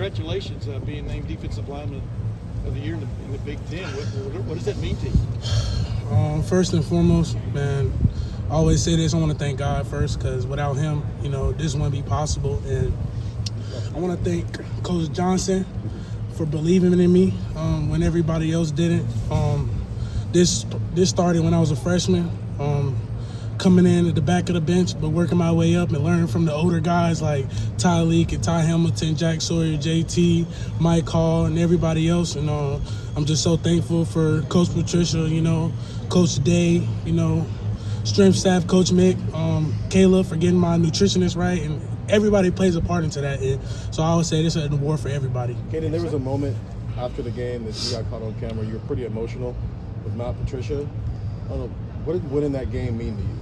congratulations being named Defensive Lineman of the Year in the Big Ten. What does that mean to you? First and foremost, man, I always say this, I want to thank God first, because without him, this wouldn't be possible. And I want to thank Coach Johnson for believing in me when everybody else didn't. This started when I was a freshman, coming in at the back of the bench, but working my way up and learning from the older guys like Ty Leak and Ty Hamilton, Jack Sawyer, JT, Mike Hall, and everybody else. And I'm just so thankful for Coach Patricia, Coach Day, strength staff, Coach Mick, Kayla for getting my nutritionist right, and everybody plays a part into that. And so I would say this is an award for everybody. Kayden, there was a moment after the game that you got caught on camera. You were pretty emotional with Matt Patricia. I don't know, what did winning that game mean to you?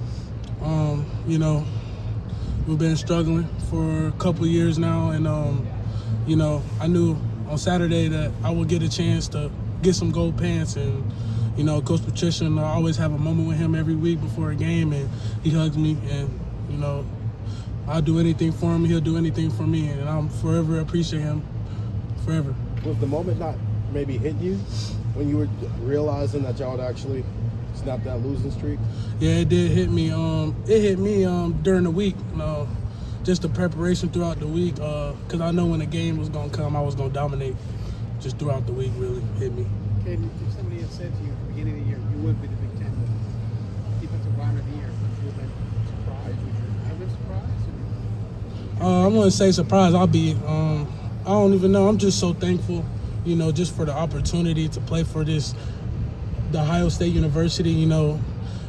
We've been struggling for a couple years now, and I knew on Saturday that I would get a chance to get some gold pants. And Coach Patricia, and I always have a moment with him every week before a game, and he hugs me, and I'll do anything for him, he'll do anything for me, and I'm forever appreciate him, forever. Was the moment not maybe hit you when you were realizing that y'all would actually snap that losing streak? Yeah, it did hit me. It hit me during the week, just the preparation throughout the week, because I know when the game was going to come, I was going to dominate. Just throughout the week really hit me. Kayden, if somebody had said to you at the beginning of the year, you would be the Big Ten Defensive Lineman of the Year, would you have been surprised? Would you have been surprised? I wouldn't say surprised. I don't even know. I'm just so thankful, just for the opportunity to play for the Ohio State University,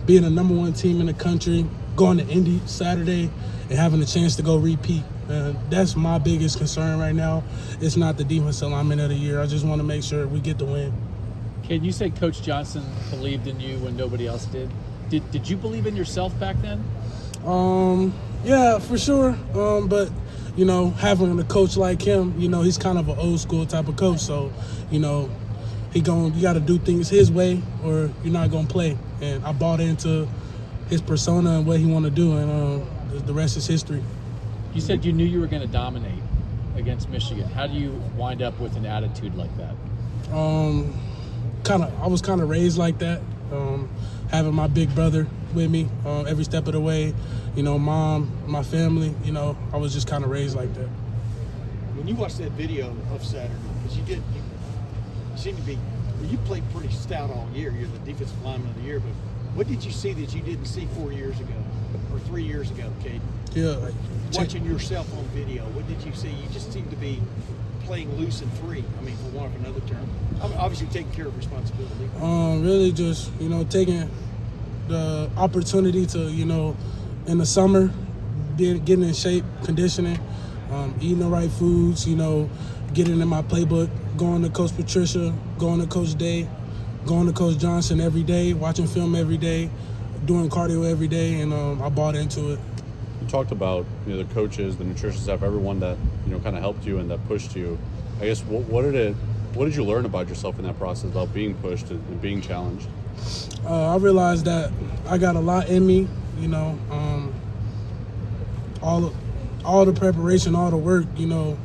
being the number one team in the country, going to Indy Saturday and having a chance to go repeat. That's my biggest concern right now. It's not the Defensive Lineman of the Year. I just want to make sure we get the win. Kayden, you said Coach Johnson believed in you when nobody else did. Did you believe in yourself back then? Yeah, for sure. But having a coach like him, he's kind of an old school type of coach. So, you got to do things his way or you're not going to play. And I bought into his persona and what he want to do, and the rest is history. You said you knew you were going to dominate against Michigan. How do you wind up with an attitude like that? I was kind of raised like that. Having my big brother with me every step of the way, mom, my family, I was just kind of raised like that. When you watched that video of Saturday, because you seem to be, you played pretty stout all year. You're the Defensive Lineman of the Year, but what did you see that you didn't see 4 years ago or 3 years ago, Kayden? Yeah. Watching yourself on video, what did you see? You just seemed to be playing loose and free. I mean, for want of another term. Obviously taking care of responsibility. Really just, taking the opportunity to, in the summer, getting in shape, conditioning, eating the right foods, getting in my playbook, going to Coach Patricia, going to Coach Day, going to Coach Johnson every day, watching film every day, doing cardio every day, and I bought into it. You talked about the coaches, the nutrition staff, everyone that kind of helped you and that pushed you. I guess what did you learn about yourself in that process about being pushed and being challenged? I realized that I got a lot in me. All the preparation, all the work. No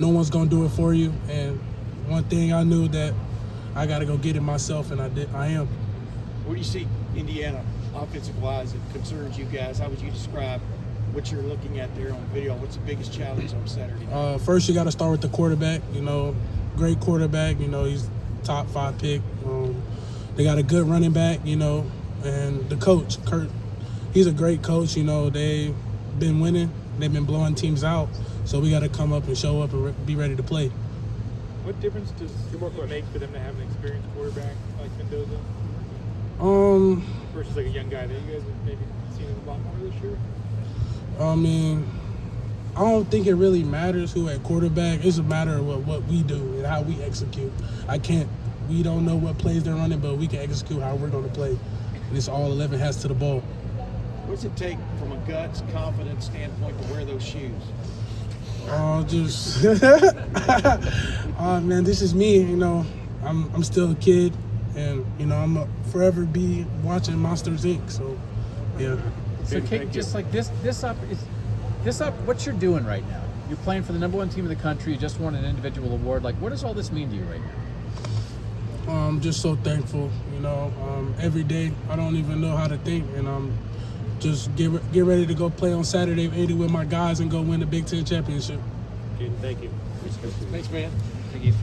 one's gonna do it for you. And one thing I knew that I got to go get it myself, and I did. I am. Where do you see Indiana offensive-wise that concerns you guys? How would you describe what you're looking at there on video? What's the biggest challenge on Saturday night? First, you got to start with the quarterback. Great quarterback. He's top 5 pick. They got a good running back. And the coach, Kurt. He's a great coach. They've been winning. They've been blowing teams out. So we got to come up and show up and be ready to play. What difference does it make for them to have an experienced quarterback like Mendoza? Versus like a young guy that you guys have maybe seen a lot more this year? I don't think it really matters who at quarterback. It's a matter of what we do and how we execute. We don't know what plays they're running, but we can execute how we're going to play. And it's all 11 hats to the ball. What does it take from a guts, confidence standpoint to wear those shoes? Man, this is me. I'm still a kid, and I'm a forever be watching Monsters Inc. So, yeah. So, Kate, just like this up, what you're doing right now, You're playing for the #1 team in the country. You just won an individual award. Like, what does all this mean to you right now? I'm just so thankful. Every day I don't even know how to think, and I'm just get ready to go play on Saturday with my guys and go win the Big Ten championship. Kayden, thank you. Thanks, man. Thank you.